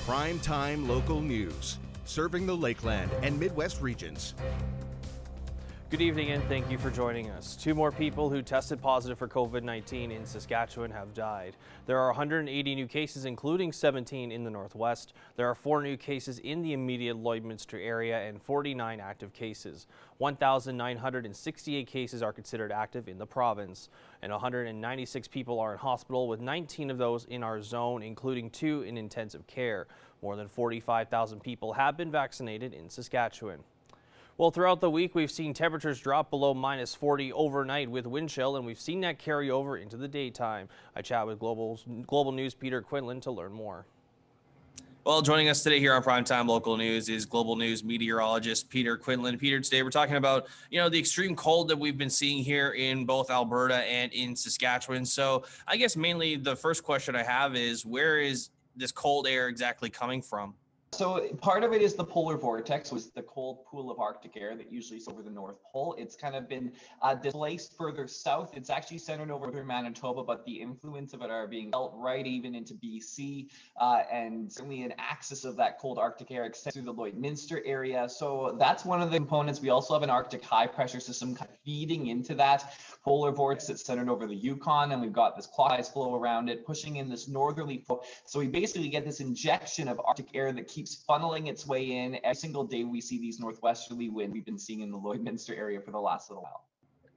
Primetime local news, serving the Lakeland and Midwest regions. Good evening and thank you for joining us. 2 more people who tested positive for COVID-19 in Saskatchewan have died. There are 180 new cases, including 17 in the Northwest. There are 4 new cases in the immediate Lloydminster area and 49 active cases. 1,968 cases are considered active in the province, and 196 people are in hospital, with 19 of those in our zone, including 2 in intensive care. More than 45,000 people have been vaccinated in Saskatchewan. Well, throughout the week, we've seen temperatures drop below -40 overnight with wind chill, and we've seen that carry over into the daytime. I chat with Global News' Peter Quinlan to learn more. Well, joining us today here on Primetime Local News is Global News meteorologist Peter Quinlan. Peter, today we're talking about, the extreme cold that we've been seeing here in both Alberta and in Saskatchewan. So I guess mainly the first question I have is, where is this cold air exactly coming from? So part of it is the polar vortex, was the cold pool of Arctic air that usually is over the North Pole. It's kind of been displaced further south. It's actually centered over northern Manitoba, but the influence of it are being felt right even into BC, and certainly an axis of that cold Arctic air extends through the Lloydminster area. So that's one of the components. We also have an Arctic high pressure system kind of feeding into that polar vortex that's centered over the Yukon, and we've got this clockwise flow around it, pushing in this northerly flow. So we basically get this injection of Arctic air that keeps funneling its way in. Every single day we see these northwesterly winds we've been seeing in the Lloydminster area for the last little while.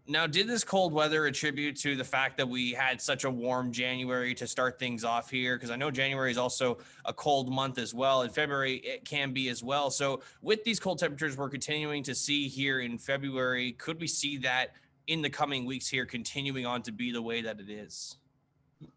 Now, did this cold weather attribute to the fact that we had such a warm January to start things off here? Because I know January is also a cold month as well, and February it can be as well. So with these cold temperatures we're continuing to see here in February, could we see that in the coming weeks here continuing on to be the way that it is?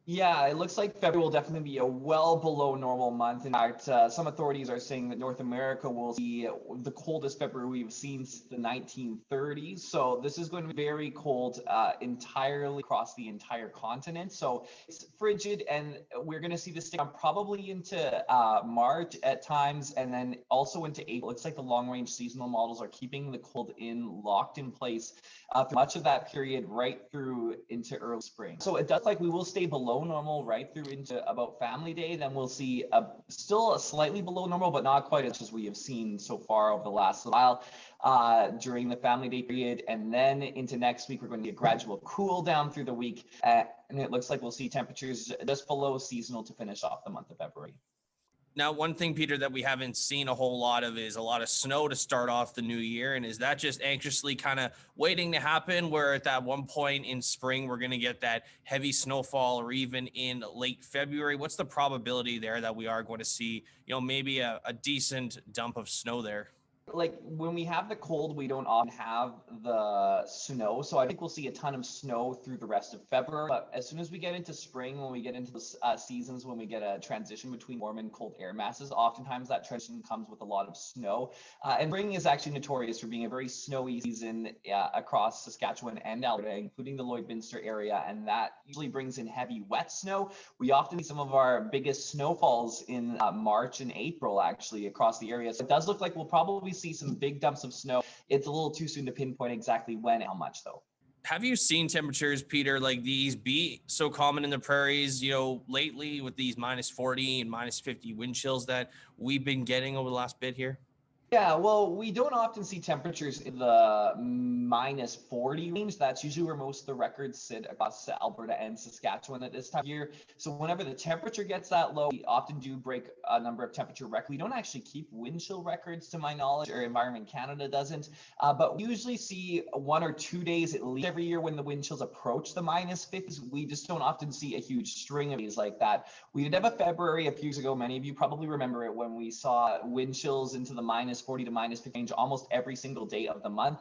Yeah, it looks like February will definitely be a well below normal month. In fact, some authorities are saying that North America will see the coldest February we've seen since the 1930s. So this is going to be very cold entirely across the entire continent. So it's frigid, and we're going to see this stick on probably into March at times, and then also into April. It's like the long-range seasonal models are keeping the cold locked in place through much of that period right through into early spring. So it does like we will stay below normal right through into about Family Day. Then we'll see still a slightly below normal, but not quite as much as we have seen so far over the last little while during the Family Day period. And then into next week, we're going to get a gradual cool down through the week. And it looks like we'll see temperatures just below seasonal to finish off the month of February. Now, one thing, Peter, that we haven't seen a whole lot of is a lot of snow to start off the new year. And is that just anxiously kind of waiting to happen, where at that one point in spring, we're going to get that heavy snowfall, or even in late February? What's the probability there that we are going to see, maybe a decent dump of snow there? Like when we have the cold, we don't often have the snow. So I think we'll see a ton of snow through the rest of February. But as soon as we get into spring, when we get into the seasons, when we get a transition between warm and cold air masses, oftentimes that transition comes with a lot of snow. And spring is actually notorious for being a very snowy season across Saskatchewan and Alberta, including the Lloydminster area. And that usually brings in heavy wet snow. We often see some of our biggest snowfalls in March and April, actually, across the area. So it does look like we'll probably see some big dumps of snow. It's a little too soon to pinpoint exactly when and how much, though. Have you seen temperatures, Peter, like these be so common in the prairies, lately, with these -40 and -50 wind chills that we've been getting over the last bit here? Yeah, well, we don't often see temperatures in the -40 range. That's usually where most of the records sit across Alberta and Saskatchewan at this time of year. So whenever the temperature gets that low, we often do break a number of temperature records. We don't actually keep wind chill records, to my knowledge, or Environment Canada doesn't. But we usually see 1 or 2 days at least every year when the wind chills approach the -50s. We just don't often see a huge string of days like that. We did have a February a few years ago. Many of you probably remember it, when we saw wind chills into the -40 to -50 range almost every single day of the month.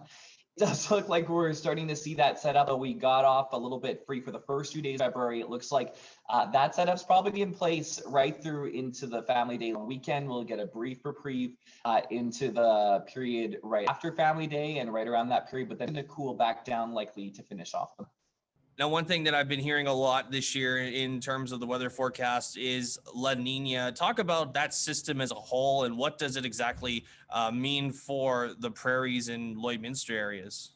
It does look like we're starting to see that setup, but we got off a little bit free for the first 2 days of February. It looks like that setup's probably in place right through into the Family Day weekend. We'll get a brief reprieve into the period right after Family Day and right around that period, but then to cool back down, likely to finish off them. Now, one thing that I've been hearing a lot this year in terms of the weather forecast is La Nina. Talk about that system as a whole, and what does it exactly mean for the prairies and Lloydminster areas?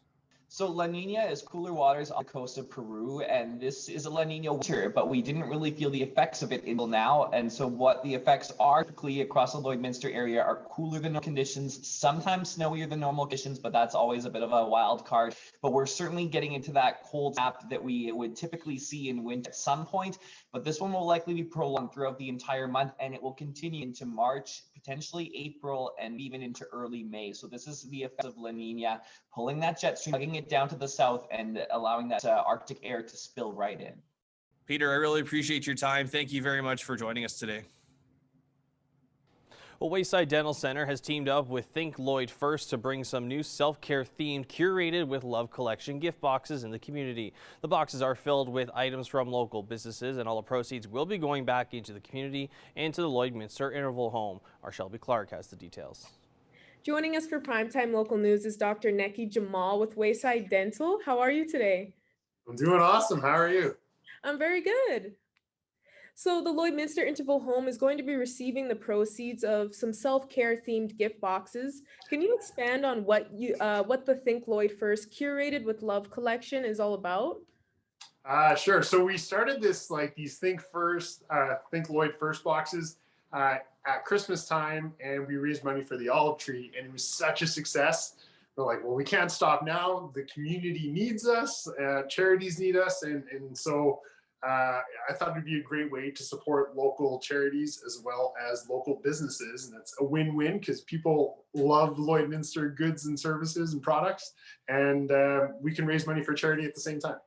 So La Nina is cooler waters on the coast of Peru, and this is a La Nina winter, but we didn't really feel the effects of it until now. And so what the effects are typically across the Lloydminster area are cooler than normal conditions, sometimes snowier than normal conditions, but that's always a bit of a wild card. But we're certainly getting into that cold snap that we would typically see in winter at some point. But this one will likely be prolonged throughout the entire month, and it will continue into March, potentially April, and even into early May. So this is the effects of La Nina pulling that jet stream, tugging it down to the south, and allowing that Arctic air to spill right in. Peter, I really appreciate your time. Thank you very much for joining us today. Well, Wayside Dental Center has teamed up with Think Lloyd First to bring some new self-care themed curated with love collection gift boxes in the community. The boxes are filled with items from local businesses, and all the proceeds will be going back into the community and to the Lloydminster Interval Home. Our Shelby Clark has the details. Joining us for Primetime Local News is Dr. Neki Jamal with Wayside Dental. How are you today? I'm doing awesome. How are you? I'm very good. So the Lloydminster Interval Home is going to be receiving the proceeds of some self-care themed gift boxes. Can you expand on what the Think Lloyd First curated with love collection is all about? Sure. So we started these Think Lloyd First boxes at Christmas time, and we raised money for the olive tree, and it was such a success. We're like, well, we can't stop now. The community needs us, charities need us, and so I thought it'd be a great way to support local charities as well as local businesses, and it's a win-win because people love Lloydminster goods and services and products, and we can raise money for charity at the same time.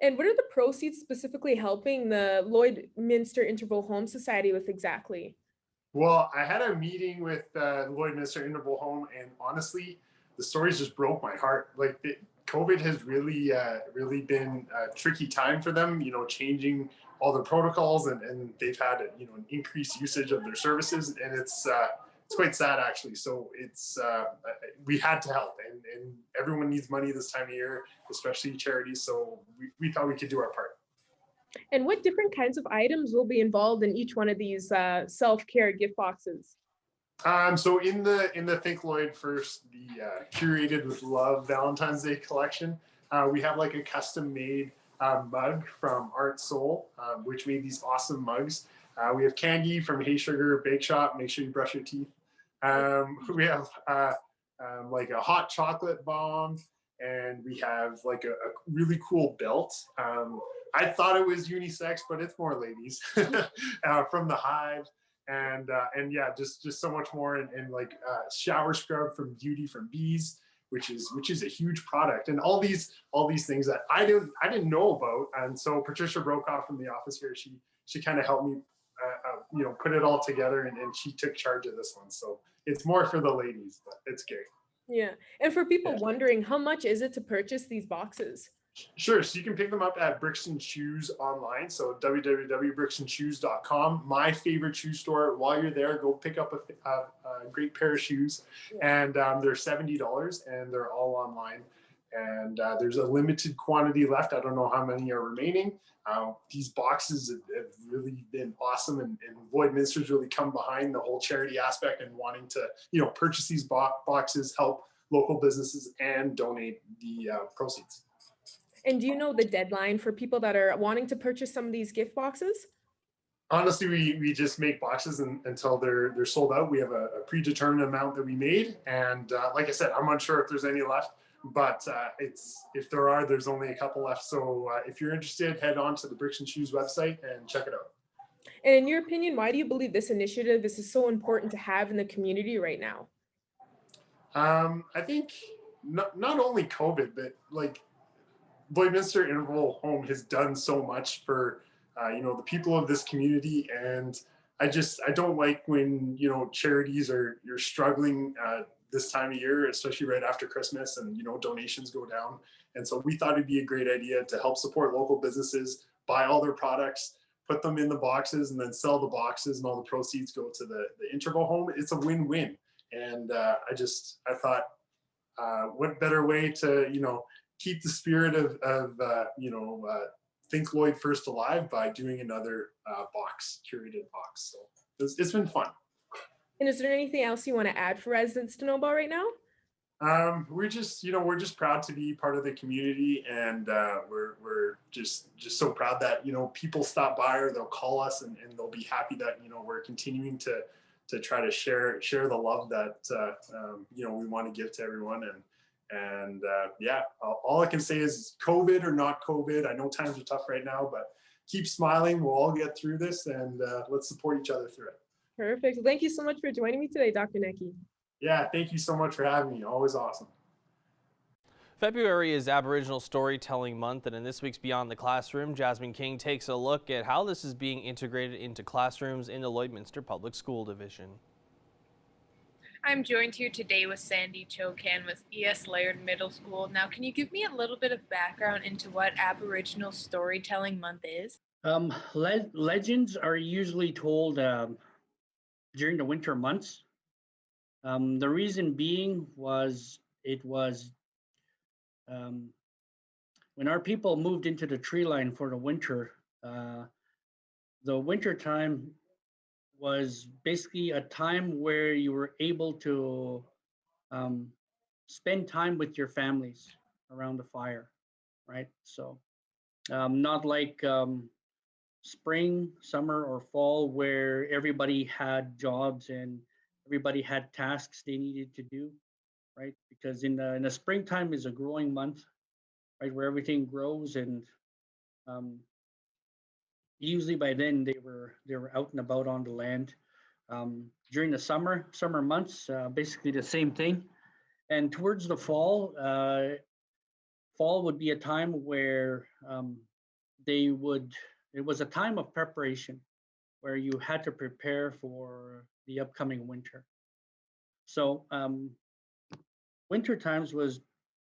And what are the proceeds specifically helping the Lloydminster Interval Home Society with exactly? Well, I had a meeting with the Lloydminster Interval Home, and honestly, the stories just broke my heart. Like, COVID has really been a tricky time for them, changing all the protocols, and they've had an increased usage of their services, and it's quite sad actually. So it's we had to help, and everyone needs money this time of year, especially charities. So we thought we could do our part. And what different kinds of items will be involved in each one of these self-care gift boxes? So in the Think Lloyd First, the curated with love Valentine's Day collection, we have like a custom made mug from Art Soul, which made these awesome mugs. We have candy from Hey Sugar Bake Shop. Make sure you brush your teeth. We have like a hot chocolate bomb, and we have like a really cool belt. I thought it was unisex, but it's more ladies from the Hive. And yeah, just so much more, and like shower scrub from Beauty from Bees, which is a huge product, and all these things that I didn't know about. And so Patricia Brokaw from the office here, she kind of helped me put it all together, and she took charge of this one. So it's more for the ladies, but it's great. Yeah. And for people wondering, how much is it to purchase these boxes? Sure. So you can pick them up at Bricks and Shoes online. So www.bricksandshoes.com. My favorite shoe store. While you're there, go pick up a great pair of shoes. And they're $70, and they're all online. And there's a limited quantity left. I don't know how many are remaining. These boxes have really been awesome, and Lloydminster's really come behind the whole charity aspect and wanting to purchase these boxes, help local businesses, and donate the proceeds. And do you know the deadline for people that are wanting to purchase some of these gift boxes? Honestly, we just make boxes until they're sold out. We have a predetermined amount that we made, and like I said, I'm unsure if there's any left, but if there are, there's only a couple left. So if you're interested, head on to the Bricks and Shoes website and check it out. And in your opinion, why do you believe this initiative is so important to have in the community right now? I think not only COVID, but like Lloydminster Interval Home has done so much for the people of this community, and I don't like when charities you're struggling this time of year, especially right after Christmas, and donations go down. And so we thought it'd be a great idea to help support local businesses, buy all their products, put them in the boxes, and then sell the boxes, and all the proceeds go to the Interval Home. It's a win-win, and I thought, what better way to keep the spirit of Think Lloyd First alive by doing another curated box. So it's been fun. And is there anything else you want to add for residents to know about right now? We're just, we're just proud to be part of the community, and we're just so proud that people stop by or they'll call us, and they'll be happy that we're continuing to try to share the love that we want to give to everyone, and yeah, all I can say is COVID or not COVID. I know times are tough right now, but keep smiling. We'll all get through this, and let's support each other through it. Perfect. Well, thank you so much for joining me today, Dr. Necki. Yeah, thank you so much for having me. Always awesome. February is Aboriginal Storytelling Month, and in this week's Beyond the Classroom, Jasmine King takes a look at how this is being integrated into classrooms in the Lloydminster Public School Division. I'm joined here today with Sandy Chokan with E.S. Laird Middle School. Now, can you give me a little bit of background into what Aboriginal Storytelling Month is? Legends are usually told during the winter months. The reason being was when our people moved into the tree line for the winter time was basically a time where you were able to spend time with your families around the fire, right? So not like spring, summer, or fall where everybody had jobs and everybody had tasks they needed to do, right? Because in the springtime is a growing month, right, where everything grows, and usually by then they were out and about on the land. During the summer months, basically the same thing, and towards the fall, fall would be a time where it was a time of preparation where you had to prepare for the upcoming winter. So winter times was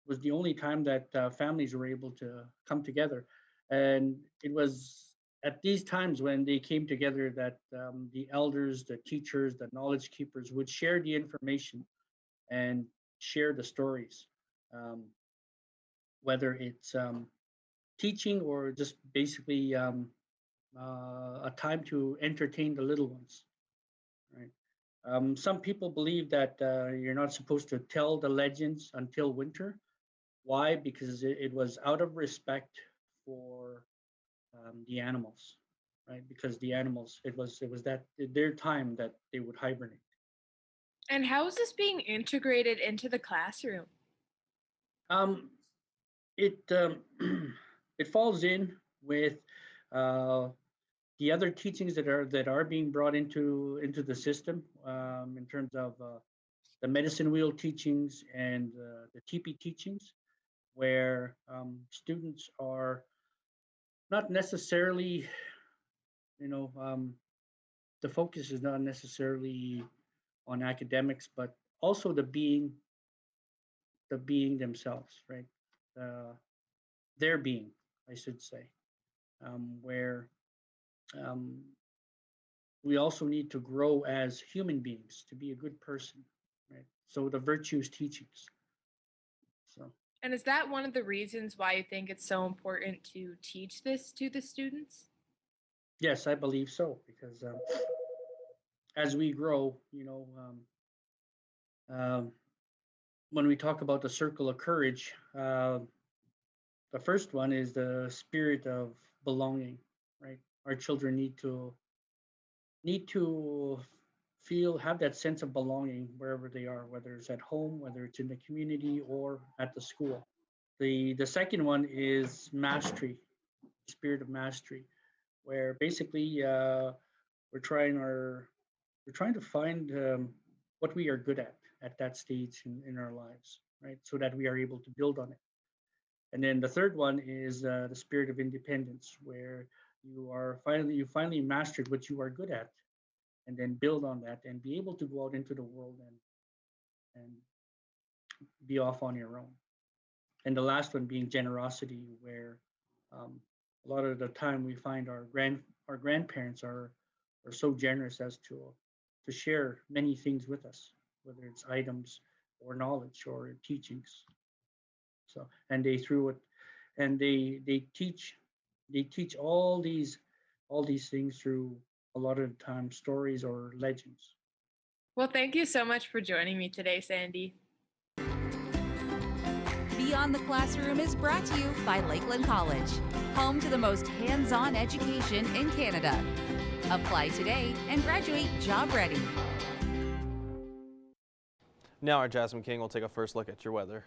the only time that families were able to come together, and it was at these times when they came together that the elders, the teachers, the knowledge keepers would share the information and share the stories, whether it's teaching or just basically a time to entertain the little ones, right? Some people believe that you're not supposed to tell the legends until winter. Why? Because it was out of respect for the animals, right? Because the animals, it was that their time that they would hibernate. And how is this being integrated into the classroom? Um, it it falls in with the other teachings that are being brought into the system, in terms of the medicine wheel teachings and the TP teachings, where students are not necessarily, the focus is not necessarily on academics, but also the being themselves, right? Their being, I should say, where um, we also need to grow as human beings to be a good person, right? So the virtues teachings. So. And is that one of the reasons why you think it's so important to teach this to the students? Yes, I believe so, because as we grow, when we talk about the circle of courage, the first one is the spirit of belonging, right? Our children need to have that sense of belonging wherever they are, whether it's at home, whether it's in the community or at the school. The second one is mastery, spirit of mastery, where basically we're trying to find what we are good at that stage in our lives, right? So that we are able to build on it. And then the third one is the spirit of independence, where you finally mastered what you are good at, and then build on that and be able to go out into the world and be off on your own. And the last one being generosity, where a lot of the time we find our grandparents are so generous as to share many things with us, whether it's items or knowledge or teachings. So, and they through it, and they teach all these things through a lot of the time stories or legends. Well, thank you so much for joining me today, Sandy. Beyond the Classroom is brought to you by Lakeland College, home to the most hands-on education in Canada. Apply today and graduate job ready. Now our Jasmine King will take a first look at your weather.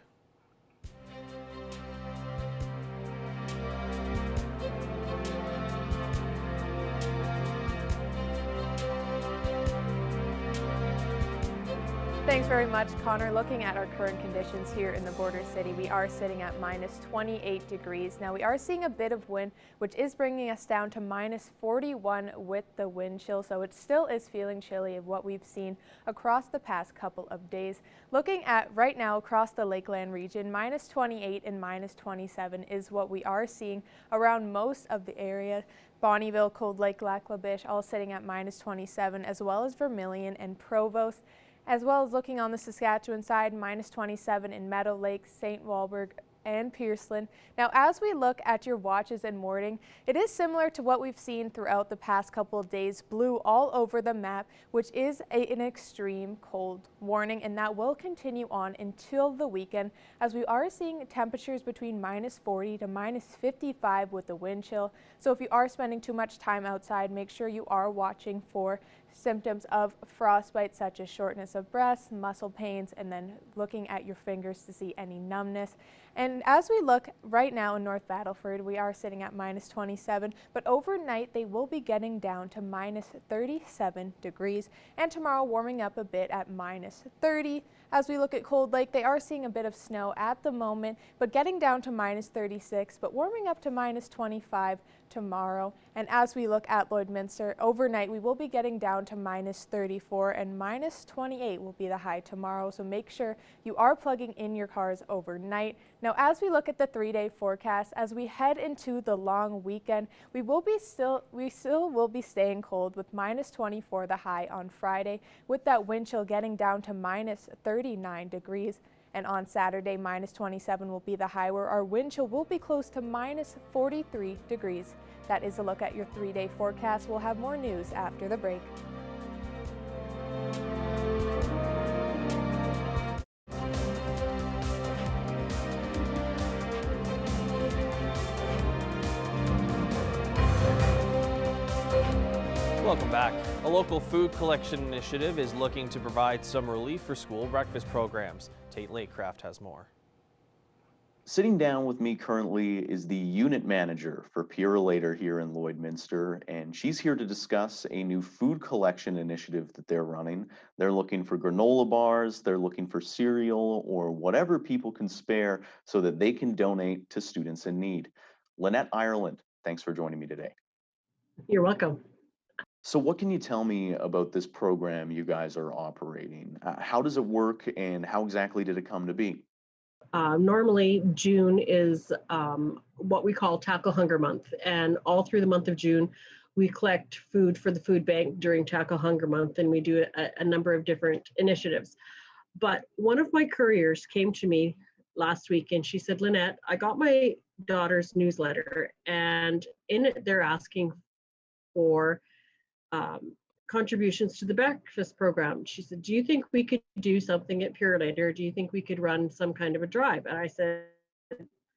Thanks very much, Connor. Looking at our current conditions here in the border city, we are sitting at minus 28 degrees. Now we are seeing a bit of wind, which is bringing us down to minus 41 with the wind chill. So it still is feeling chilly of what we've seen across the past couple of days. Looking at right now across the Lakeland region, minus 28 and minus 27 is what we are seeing around most of the area. Bonnyville, Cold Lake, Lac La Biche all sitting at minus 27, as well as Vermilion and Provost. As well as looking on the Saskatchewan side, minus 27 in Meadow Lake, St. Walburg, and Pearceland. Now, as we look at your watches and morning, it is similar to what we've seen throughout the past couple of days, blue all over the map, which is an extreme cold warning, and that will continue on until the weekend, as we are seeing temperatures between minus 40 to minus 55 with the wind chill. So if you are spending too much time outside, make sure you are watching for symptoms of frostbite, such as shortness of breath, muscle pains, and then looking at your fingers to see any numbness. And as we look right now in North Battleford, we are sitting at minus 27, but overnight they will be getting down to minus 37 degrees, and tomorrow warming up a bit at minus 30. As we look at Cold Lake, they are seeing a bit of snow at the moment, but getting down to minus 36, but warming up to minus 25 tomorrow. And as we look at Lloydminster, overnight we will be getting down to minus 34, and minus 28 will be the high tomorrow. So make sure you are plugging in your cars overnight. Now, as we look at the 3-day forecast, as we head into the long weekend, we still will be staying cold with minus 24 the high on Friday, with that wind chill getting down to minus 39 degrees. And on Saturday, minus 27 will be the high, where our wind chill will be close to minus 43 degrees. That is a look at your 3-day forecast. We'll have more news after the break. Welcome back. A local food collection initiative is looking to provide some relief for school breakfast programs. Tate Lakecraft has more. Sitting down with me currently is the unit manager for Purolator here in Lloydminster, and she's here to discuss a new food collection initiative that they're running. They're looking for granola bars, they're looking for cereal, or whatever people can spare so that they can donate to students in need. Lynette Ireland, thanks for joining me today. You're welcome. So what can you tell me about this program you guys are operating? How does it work, and how exactly did it come to be? Normally, June is what we call Tackle Hunger Month. And all through the month of June, we collect food for the food bank during Tackle Hunger Month, and we do a number of different initiatives. But one of my couriers came to me last week and she said, Lynette, I got my daughter's newsletter, and in it they're asking for contributions to the breakfast program. She said, do you think we could do something at Purolator? Do you think we could run some kind of a drive? And I said,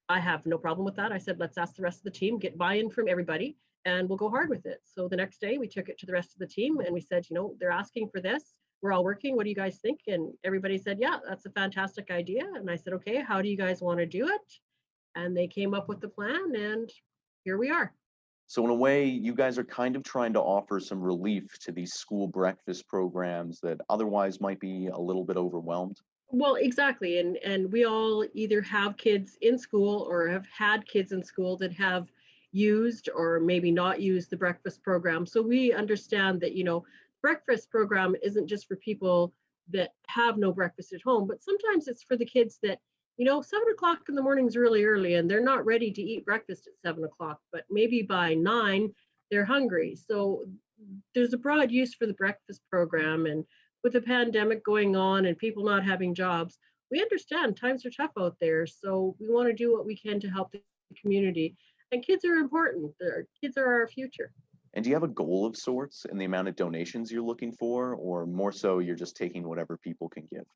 I have no problem with that. I said, let's ask the rest of the team, get buy-in from everybody, and we'll go hard with it. So the next day we took it to the rest of the team and we said, you know, they're asking for this. We're all working. What do you guys think? And everybody said, yeah, that's a fantastic idea. And I said, okay, how do you guys want to do it? And they came up with the plan, and here we are. So in a way, you guys are kind of trying to offer some relief to these school breakfast programs that otherwise might be a little bit overwhelmed. Well, exactly. And we all either have kids in school or have had kids in school that have used or maybe not used the breakfast program. So we understand that, you know, breakfast program isn't just for people that have no breakfast at home, but sometimes it's for the kids that, you know, 7 o'clock in the morning is really early and they're not ready to eat breakfast at 7 o'clock, but maybe by 9 they're hungry. So there's a broad use for the breakfast program. And with the pandemic going on and people not having jobs, we understand times are tough out there. So we want to do what we can to help the community. And kids are important. Kids are our future. And do you have a goal of sorts in the amount of donations you're looking for, or more so you're just taking whatever people can give?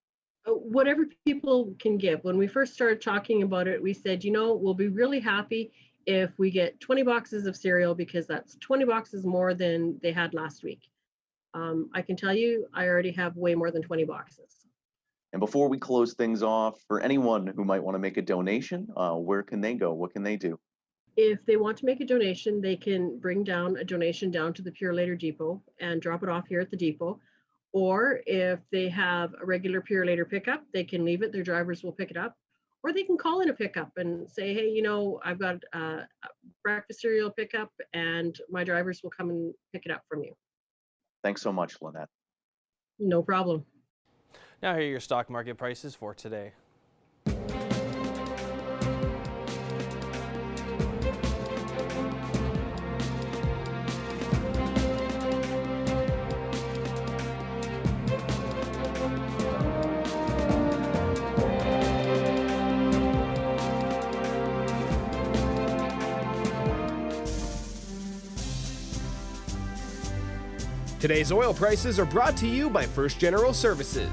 whatever people can give. When we first started talking about it, we said, we'll be really happy if we get 20 boxes of cereal because that's 20 boxes more than they had last week. I can tell you, I already have way more than 20 boxes. And before we close things off, for anyone who might want to make a donation, where can they go? What can they do? If they want to make a donation, they can bring down a donation down to the Purolator Depot and drop it off here at the depot. Or if they have a regular Purolator pickup, they can leave it. Their drivers will pick it up. Or they can call in a pickup and say, hey, I've got a breakfast cereal pickup and my drivers will come and pick it up from you. Thanks so much, Lynette. No problem. Now here are your stock market prices for today. Today's oil prices are brought to you by First General Services.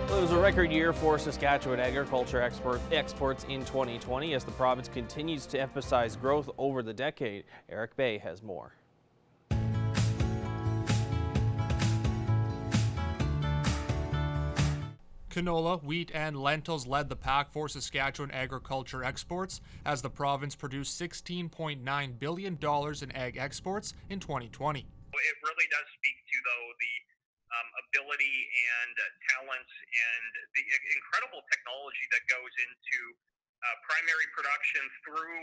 Well, it was a record year for Saskatchewan agriculture exports in 2020 as the province continues to emphasize growth over the decade. Eric Bay has more. Canola, wheat, and lentils led the pack for Saskatchewan agriculture exports as the province produced $16.9 billion in ag exports in 2020. It really does speak to, though, the ability and talents and the incredible technology that goes into primary production through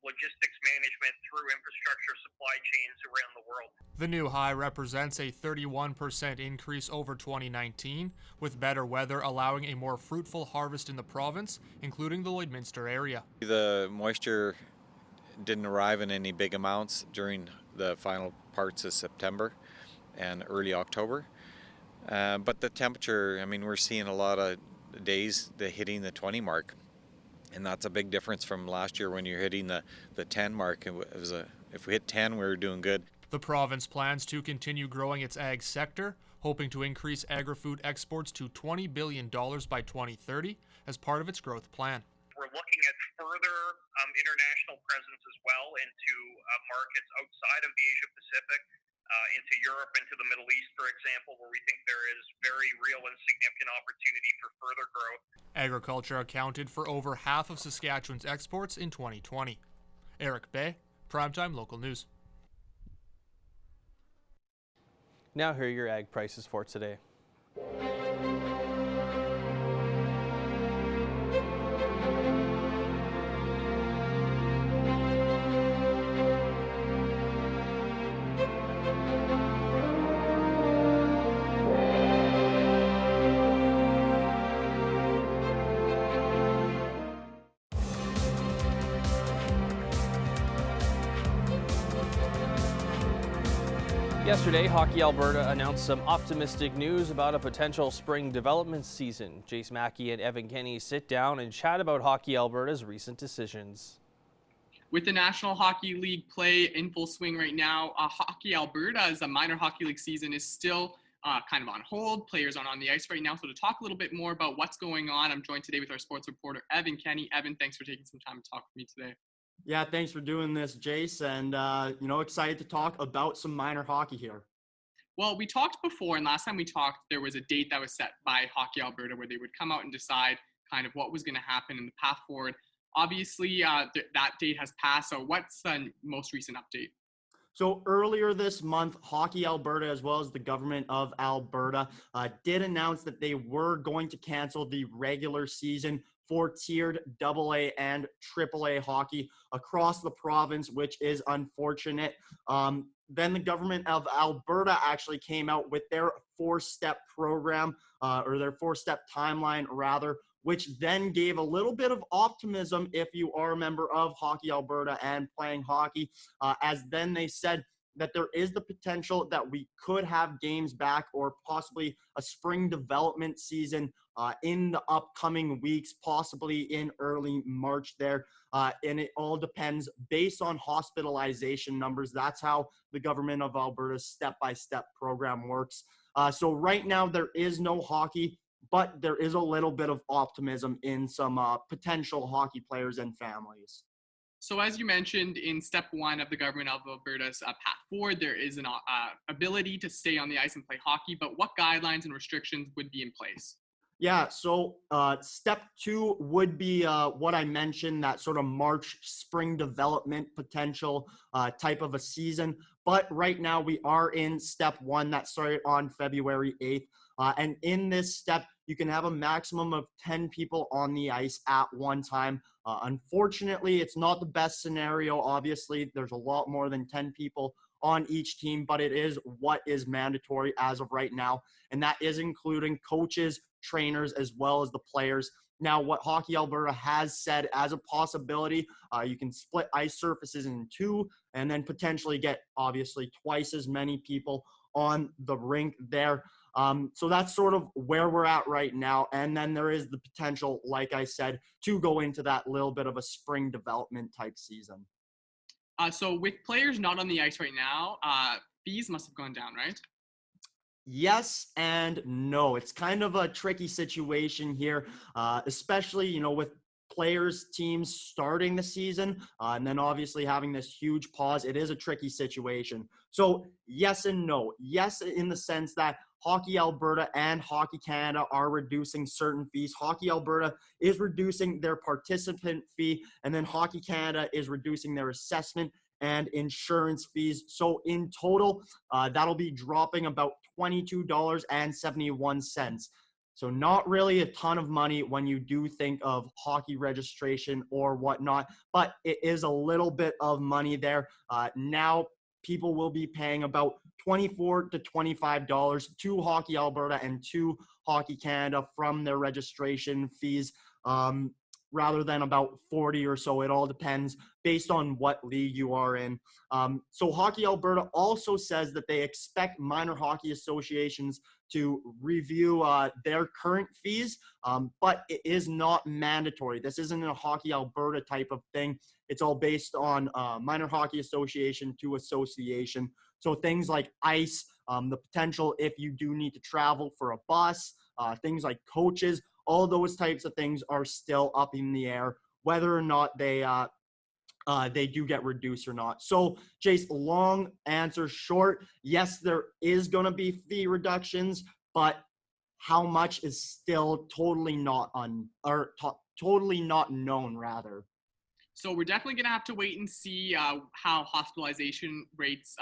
logistics management, through infrastructure supply chains around the world. The new high represents a 31% increase over 2019, with better weather allowing a more fruitful harvest in the province, including the Lloydminster area. The moisture didn't arrive in any big amounts during the final parts of September and early October. But the temperature, we're seeing a lot of days hitting the 20 mark. And that's a big difference from last year when you're hitting the 10 mark. If we hit 10, we were doing good. The province plans to continue growing its ag sector, hoping to increase agri-food exports to $20 billion by 2030 as part of its growth plan. We're looking at further international presence as well into markets outside of the Asia Pacific, into Europe, into the Middle East, for example, where we think there is very real and significant opportunity for further growth. Agriculture accounted for over half of Saskatchewan's exports in 2020. Eric Bay, Primetime Local News. Now here are your ag prices for today. Yesterday, Hockey Alberta announced some optimistic news about a potential spring development season. Jace Mackey and Evan Kenny sit down and chat about Hockey Alberta's recent decisions. With the National Hockey League play in full swing right now, Hockey Alberta's minor hockey league season is still kind of on hold. Players aren't on the ice right now. So to talk a little bit more about what's going on, I'm joined today with our sports reporter, Evan Kenny. Evan, thanks for taking some time to talk with me today. Yeah, thanks for doing this, Jace, and excited to talk about some minor hockey here. Well, we talked before, and last time we talked, there was a date that was set by Hockey Alberta where they would come out and decide kind of what was going to happen in the path forward. Obviously, that date has passed, so what's the most recent update? So earlier this month, Hockey Alberta, as well as the government of Alberta, did announce that they were going to cancel the regular season for tiered AA and AAA hockey across the province, which is unfortunate. Then the government of Alberta actually came out with their four-step program, or their four-step timeline, rather, which then gave a little bit of optimism if you are a member of Hockey Alberta and playing hockey, as then they said that there is the potential that we could have games back or possibly a spring development season in the upcoming weeks, possibly in early March there. And it all depends based on hospitalization numbers. That's how the government of Alberta's step-by-step program works. So right now there is no hockey, but there is a little bit of optimism in some potential hockey players and families. So as you mentioned, in step one of the government of Alberta's path forward, there is an ability to stay on the ice and play hockey, but what guidelines and restrictions would be in place? Yeah, so step two would be what I mentioned, that sort of March spring development potential type of a season. But right now we are in step one that started on February 8th. And in this step, you can have a maximum of 10 people on the ice at one time. Unfortunately, it's not the best scenario. Obviously, there's a lot more than 10 people on each team, but it is what is mandatory as of right now. And that is including coaches, trainers, as well as the players. Now, what Hockey Alberta has said as a possibility, you can split ice surfaces in two and then potentially get, obviously, twice as many people on the rink there. So that's sort of where we're at right now. And then there is the potential, like I said, to go into that little bit of a spring development type season. So with players not on the ice right now, fees must have gone down, right? Yes and no. It's kind of a tricky situation here, especially, with players, teams starting the season, and then obviously having this huge pause. It is a tricky situation. So yes and no. Yes, in the sense that Hockey Alberta and Hockey Canada are reducing certain fees. Hockey Alberta is reducing their participant fee, and then Hockey Canada is reducing their assessment and insurance fees. So in total, that'll be dropping about $22.71. So not really a ton of money when you do think of hockey registration or whatnot, but it is a little bit of money there. Now people will be paying about $24 to $25 to Hockey Alberta and to Hockey Canada from their registration fees, rather than about 40 or so. It all depends based on what league you are in. So Hockey Alberta also says that they expect minor hockey associations to review their current fees, but it is not mandatory. This isn't a Hockey Alberta type of thing. It's all based on minor hockey association to association. So things like ice, the potential if you do need to travel for a bus, things like coaches, all those types of things are still up in the air, whether or not they do get reduced or not. So, Jace, long answer short, yes, there is going to be fee reductions, but how much is still totally not totally not known, rather. So we're definitely going to have to wait and see how hospitalization rates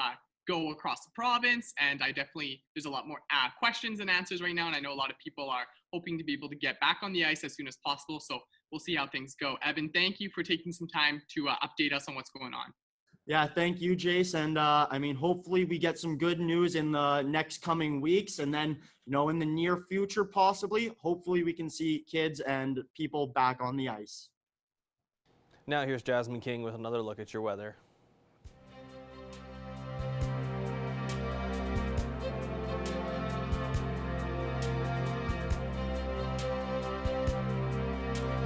go across the province. And there's a lot more questions and answers right now. And I know a lot of people are hoping to be able to get back on the ice as soon as possible. So we'll see how things go. Evan, thank you for taking some time to update us on what's going on. Yeah, thank you, Jace. And hopefully we get some good news in the next coming weeks. And then, in the near future, possibly, hopefully we can see kids and people back on the ice. Now here's Jasmine King with another look at your weather.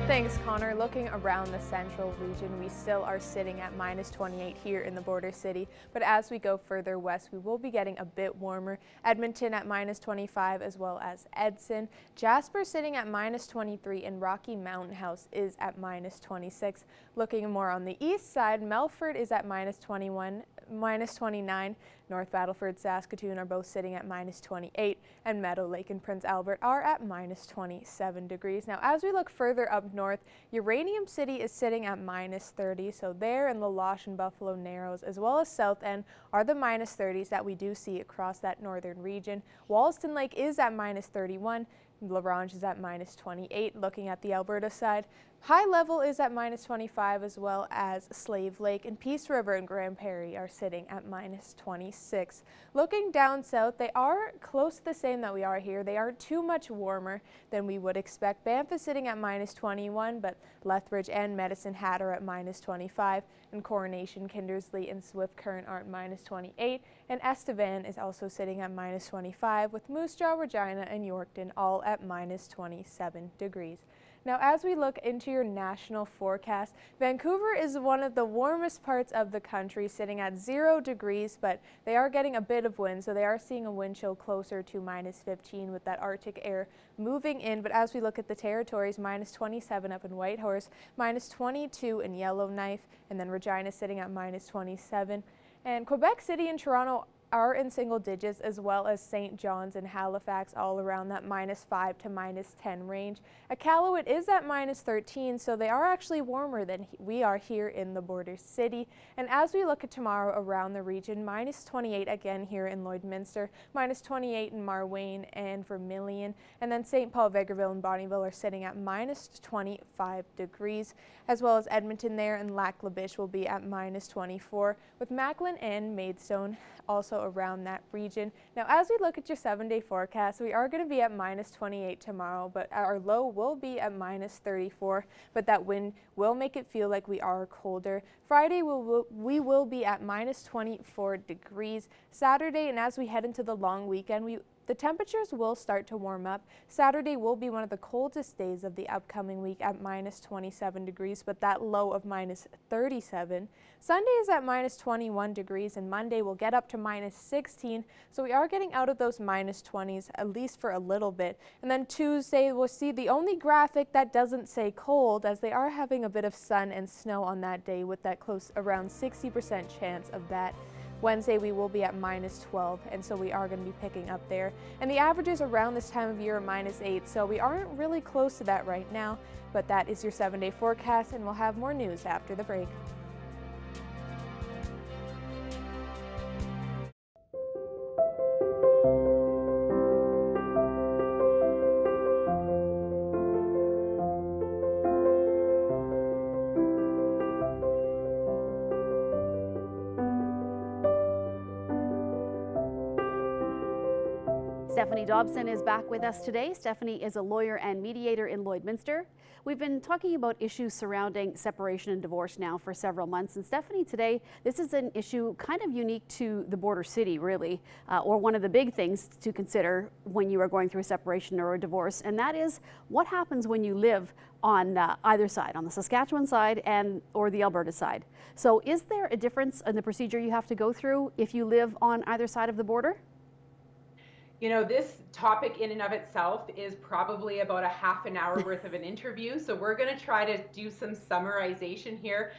Thanks, Connor. Looking around the central region, we still are sitting at -28 here in the border city. But as we go further west, we will be getting a bit warmer. Edmonton at -25, as well as Edson. Jasper sitting at -23, and Rocky Mountain House is at -26. Looking more on the east side, Melfort is at -21, -29. North Battleford, Saskatoon are both sitting at -28, and Meadow Lake and Prince Albert are at -27 degrees. Now, as we look further up north, Uranium City is sitting at -30, so there in the Losh and Buffalo Narrows, as well as South End, are the -30s that we do see across that northern region. Wollaston Lake is at -31. La Ronge is at -28. Looking at the Alberta side, High Level is at -25, as well as Slave Lake, and Peace River and Grand Prairie are sitting at -26. Looking down south, they are close to the same that we are here. They aren't too much warmer than we would expect. Banff is sitting at -21, but Lethbridge and Medicine Hat are at -25, and Coronation, Kindersley, and Swift Current are at -28, and Estevan is also sitting at -25, with Moose Jaw, Regina, and Yorkton all at -27 degrees. Now, as we look into your national forecast, Vancouver is one of the warmest parts of the country, sitting at 0 degrees, but they are getting a bit of wind, so they are seeing a wind chill closer to -15 with that Arctic air moving in. But as we look at the territories, -27 up in Whitehorse, -22 in Yellowknife, and then Regina sitting at -27. And Quebec City and Toronto are in single digits, as well as St. John's and Halifax, all around that -5 to -10 range. Iqaluit is at -13, so they are actually warmer than we are here in the border city. And as we look at tomorrow around the region, -28 again here in Lloydminster, -28 in Marwayne and Vermilion, and then St. Paul, Vegreville, and Bonnyville are sitting at -25 degrees, as well as Edmonton there and Lac La Biche will be at -24, with Macklin and Maidstone also around that region. Now, as we look at your 7-day forecast, we are going to be at -28 tomorrow, but our low will be at -34, but that wind will make it feel like we are colder. Friday, we will be at -24 degrees. Saturday, and as we head into the long weekend, the temperatures will start to warm up. Saturday will be one of the coldest days of the upcoming week at -27 degrees, but that low of -37. Sunday is at -21 degrees, and Monday will get up to -16. So we are getting out of those -20s, at least for a little bit. And then Tuesday, we'll see the only graphic that doesn't say cold, as they are having a bit of sun and snow on that day, with that close around 60% chance of that. Wednesday, we will be at -12, and so we are going to be picking up there. And the averages around this time of year are -8, so we aren't really close to that right now. But that is your 7-day forecast, and we'll have more news after the break. Stephanie Dobson is back with us today. Stephanie is a lawyer and mediator in Lloydminster. We've been talking about issues surrounding separation and divorce now for several months. And Stephanie, today, this is an issue kind of unique to the border city, really, or one of the big things to consider when you are going through a separation or a divorce. And that is what happens when you live on either side, on the Saskatchewan side and or the Alberta side. So is there a difference in the procedure you have to go through if you live on either side of the border? You know, this topic in and of itself is probably about a half an hour worth of an interview. So we're going to try to do some summarization here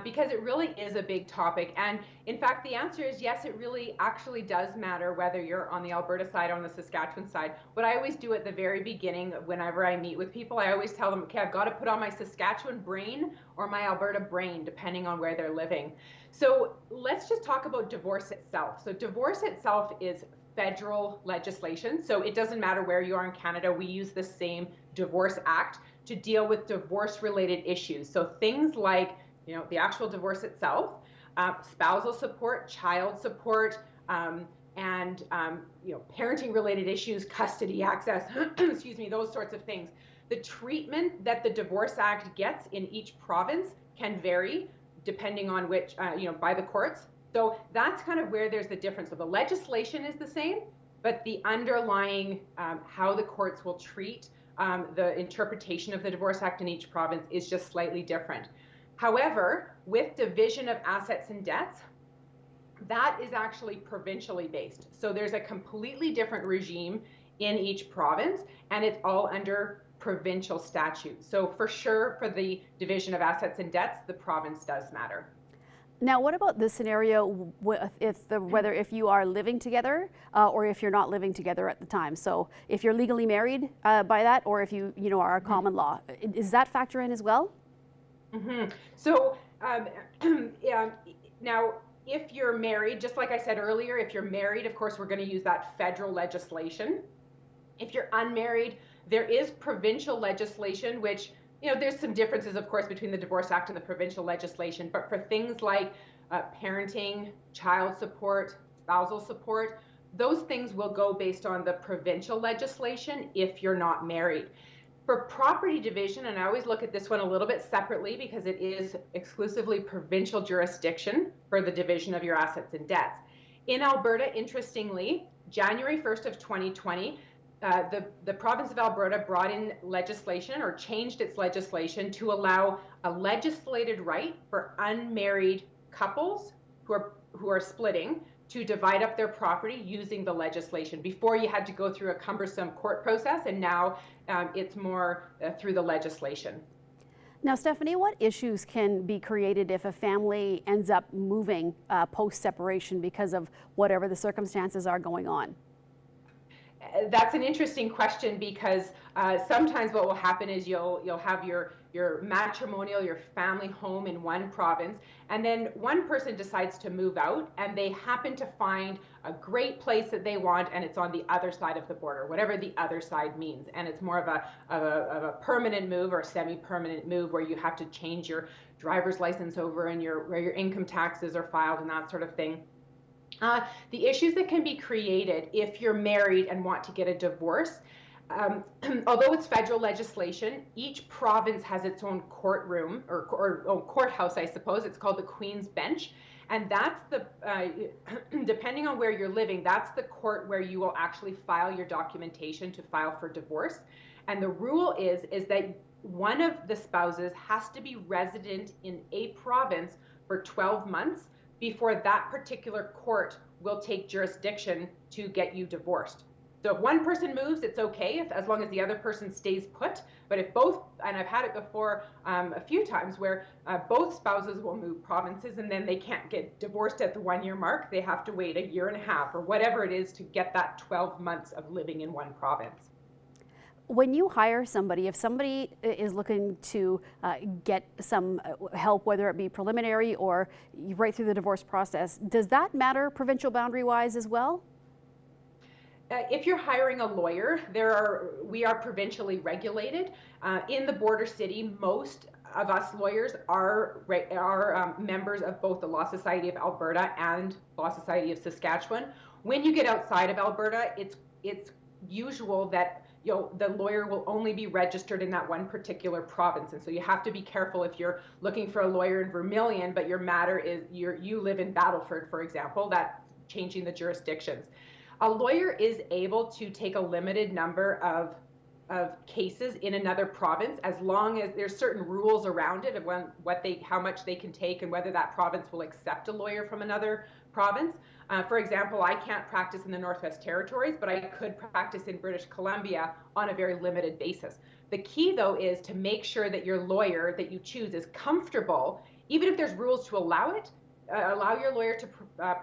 because it really is a big topic. And in fact, the answer is yes, it really actually does matter whether you're on the Alberta side or on the Saskatchewan side. What I always do at the very beginning, whenever I meet with people, I always tell them, okay, I've got to put on my Saskatchewan brain or my Alberta brain, depending on where they're living. So let's just talk about divorce itself. So divorce itself is federal legislation. So it doesn't matter where you are in Canada, we use the same Divorce Act to deal with divorce related issues. So things like, you know, the actual divorce itself, spousal support, child support, and you know, parenting related issues, custody access, excuse me, those sorts of things. The treatment that the Divorce Act gets in each province can vary depending on which, you know, by the courts. So that's kind of where there's the difference. So the legislation is the same, but the underlying how the courts will treat the interpretation of the Divorce Act in each province is just slightly different. However, with division of assets and debts, that is actually provincially based. So there's a completely different regime in each province, and it's all under provincial statute. So for sure, for the division of assets and debts, the province does matter. Now, what about the scenario whether if you are living together or if you're not living together at the time? So if you're legally married by that, or if you are a common law, is that factor in as well? Mm-hmm. So yeah, now, if you're married, just like I said earlier, if you're married, of course, we're going to use that federal legislation. If you're unmarried, there is provincial legislation, which there's some differences, of course, between the Divorce Act and the provincial legislation, but for things like parenting, child support, spousal support, those things will go based on the provincial legislation if you're not married. For property division, and I always look at this one a little bit separately because it is exclusively provincial jurisdiction for the division of your assets and debts. In Alberta, interestingly, January 1st of 2020, the province of Alberta brought in legislation or changed its legislation to allow a legislated right for unmarried couples who are splitting to divide up their property using the legislation. Before, you had to go through a cumbersome court process, and now it's more through the legislation. Now, Stephanie, what issues can be created if a family ends up moving post-separation because of whatever the circumstances are going on? That's an interesting question because sometimes what will happen is you'll have your matrimonial, your family home in one province, and then one person decides to move out and they happen to find a great place that they want, and it's on the other side of the border, whatever the other side means, and it's more of a permanent move or semi-permanent move where you have to change your driver's license over and where your income taxes are filed and that sort of thing. The issues that can be created if you're married and want to get a divorce, although it's federal legislation, each province has its own courtroom or courthouse, I suppose. It's called the Queen's Bench. And that's depending on where you're living, that's the court where you will actually file your documentation to file for divorce. And the rule is that one of the spouses has to be resident in a province for 12 months before that particular court will take jurisdiction to get you divorced. So if one person moves, it's okay as long as the other person stays put. But if both, and I've had it before a few times where both spouses will move provinces and then they can't get divorced at the 1-year mark, they have to wait a year and a half or whatever it is to get that 12 months of living in one province. When you hire somebody, if somebody is looking to get some help, whether it be preliminary or right through the divorce process, does that matter provincial boundary-wise as well? If you're hiring a lawyer, we are provincially regulated. In the border city, most of us lawyers are members of both the Law Society of Alberta and Law Society of Saskatchewan. When you get outside of Alberta, it's usual that the lawyer will only be registered in that one particular province, and so you have to be careful if you're looking for a lawyer in Vermilion, but your matter is you live in Battleford, for example. That changing the jurisdictions. A lawyer is able to take a limited number of cases in another province as long as there's certain rules around it of how much they can take and whether that province will accept a lawyer from another province. For example, I can't practice in the Northwest Territories, but I could practice in British Columbia on a very limited basis. The key, though, is to make sure that your lawyer that you choose is comfortable, even if there's rules to allow it, allow your lawyer to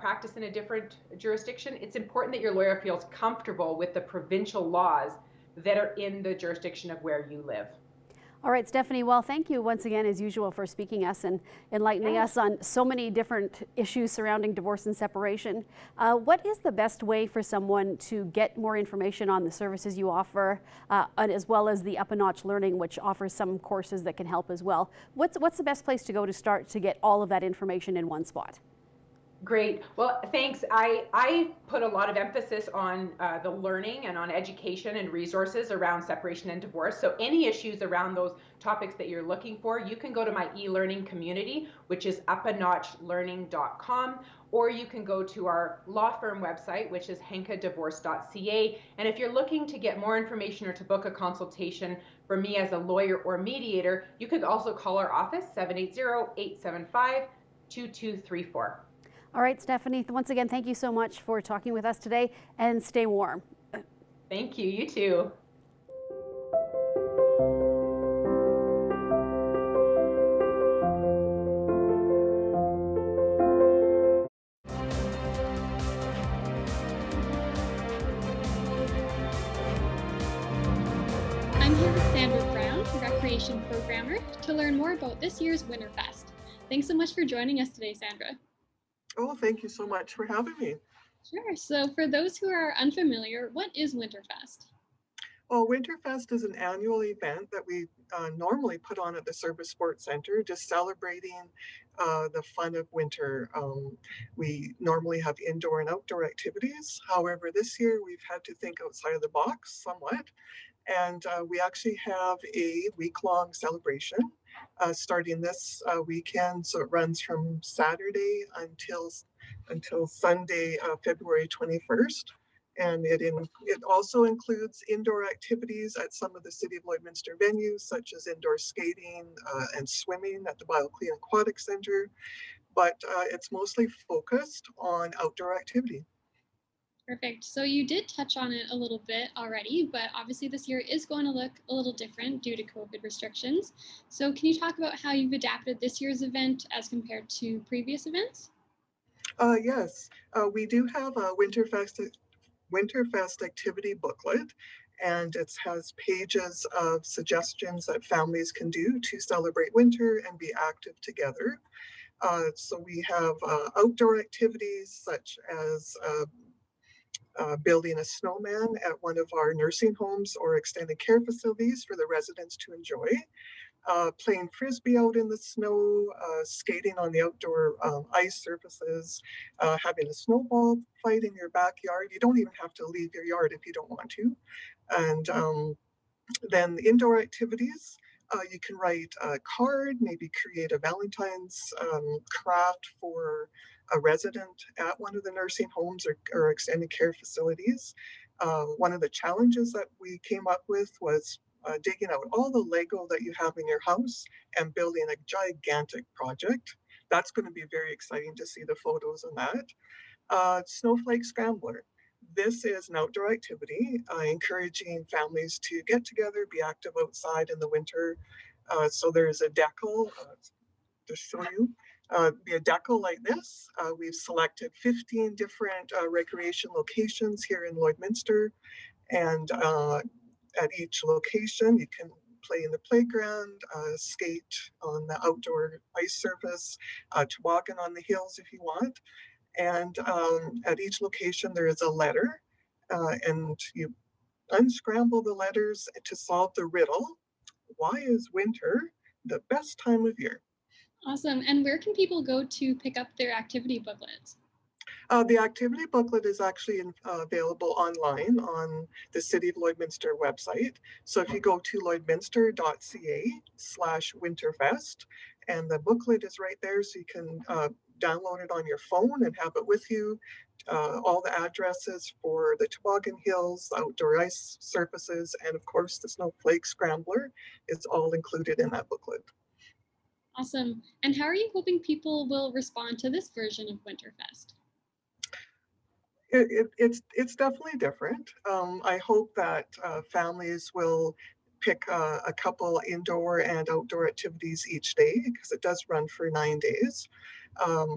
practice in a different jurisdiction. It's important that your lawyer feels comfortable with the provincial laws that are in the jurisdiction of where you live. All right, Stephanie, well, thank you once again, as usual, for speaking us and enlightening us on so many different issues surrounding divorce and separation. What is the best way for someone to get more information on the services you offer, as well as the Up a Notch Learning, which offers some courses that can help as well? What's the best place to go to start to get all of that information in one spot? Great. Well, thanks. I put a lot of emphasis on the learning and on education and resources around separation and divorce. So any issues around those topics that you're looking for, you can go to my e-learning community, which is upanotchlearning.com, or you can go to our law firm website, which is henkadivorce.ca. And if you're looking to get more information or to book a consultation for me as a lawyer or mediator, you could also call our office, 780-875-2234. All right, Stephanie, once again, thank you so much for talking with us today, and stay warm. Thank you. You too. I'm here with Sandra Brown, Recreation Programmer, to learn more about this year's Winterfest. Thanks so much for joining us today, Sandra. Oh, thank you so much for having me. Sure. So for those who are unfamiliar, what is Winterfest? Well, Winterfest is an annual event that we normally put on at the Service Sports Center, just celebrating the fun of winter. We normally have indoor and outdoor activities. However, this year we've had to think outside of the box somewhat. And we actually have a week-long celebration starting this weekend. So it runs from Saturday until Sunday, February 21st. And it also includes indoor activities at some of the City of Lloydminster venues, such as indoor skating and swimming at the Bioclean Aquatic Center. But it's mostly focused on outdoor activity. Perfect. So you did touch on it a little bit already, but obviously this year is going to look a little different due to COVID restrictions. So can you talk about how you've adapted this year's event as compared to previous events? Yes, we do have a Winterfest activity booklet, and it has pages of suggestions that families can do to celebrate winter and be active together. So we have outdoor activities such as building a snowman at one of our nursing homes or extended care facilities for the residents to enjoy. Playing frisbee out in the snow, skating on the outdoor ice surfaces, having a snowball fight in your backyard. You don't even have to leave your yard if you don't want to. And then indoor activities, you can write a card, maybe create a Valentine's craft for a resident at one of the nursing homes or extended care facilities. One of the challenges that we came up with was digging out all the Lego that you have in your house and building a gigantic project. That's going to be very exciting to see the photos on that. Snowflake Scrambler. This is an outdoor activity, encouraging families to get together, be active outside in the winter. So there's a decal to show you. Be a decal like this. We've selected 15 different recreation locations here in Lloydminster, and at each location you can play in the playground, skate on the outdoor ice surface, toboggan on the hills if you want. And at each location there is a letter, and you unscramble the letters to solve the riddle. Why is winter the best time of year? Awesome. And where can people go to pick up their activity booklets? The activity booklet is actually available online on the City of Lloydminster website. So if you go to lloydminster.ca/winterfest, and the booklet is right there, so you can download it on your phone and have it with you. All the addresses for the toboggan hills, outdoor ice surfaces, and of course the Snowflake Scrambler is all included in that booklet. Awesome. And how are you hoping people will respond to this version of Winterfest? It's definitely different. I hope that families will pick a couple indoor and outdoor activities each day, because it does run for 9 days.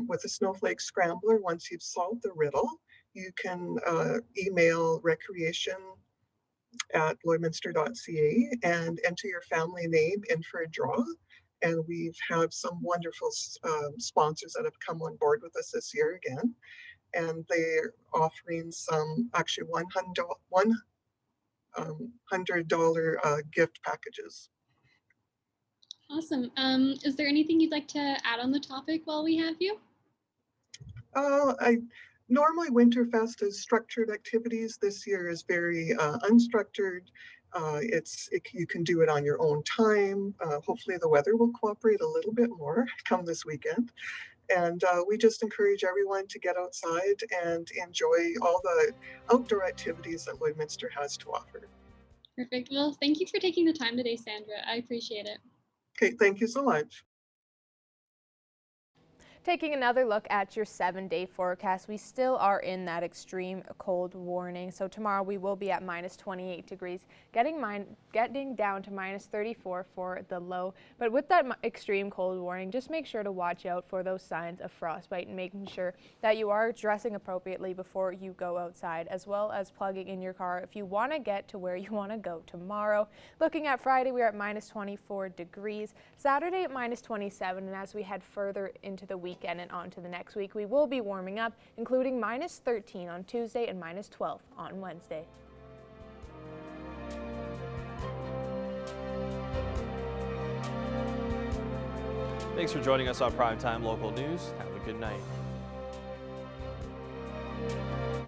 With the Snowflake Scrambler, once you've solved the riddle, you can email recreation@lloydminster.ca and enter your family name in for a draw. And we've had some wonderful sponsors that have come on board with us this year again. And they're offering some actually $100 gift packages. Awesome. Is there anything you'd like to add on the topic while we have you? Normally Winterfest is structured activities. This year is very unstructured. You can do it on your own time. Hopefully the weather will cooperate a little bit more come this weekend. And we just encourage everyone to get outside and enjoy all the outdoor activities that Lloydminster has to offer. Perfect. Well, thank you for taking the time today, Sandra. I appreciate it. Okay, thank you so much. Taking another look at your 7-day forecast, we still are in that extreme cold warning. So tomorrow we will be at -28 degrees, getting down to -34 for the low. But with that extreme cold warning, just make sure to watch out for those signs of frostbite and making sure that you are dressing appropriately before you go outside, as well as plugging in your car if you want to get to where you want to go tomorrow. Looking at Friday, we're at -24 degrees, Saturday at -27, and as we head further into the weekend and on to the next week, we will be warming up, including -13 on Tuesday and -12 on Wednesday. Thanks for joining us on Primetime Local News. Have a good night.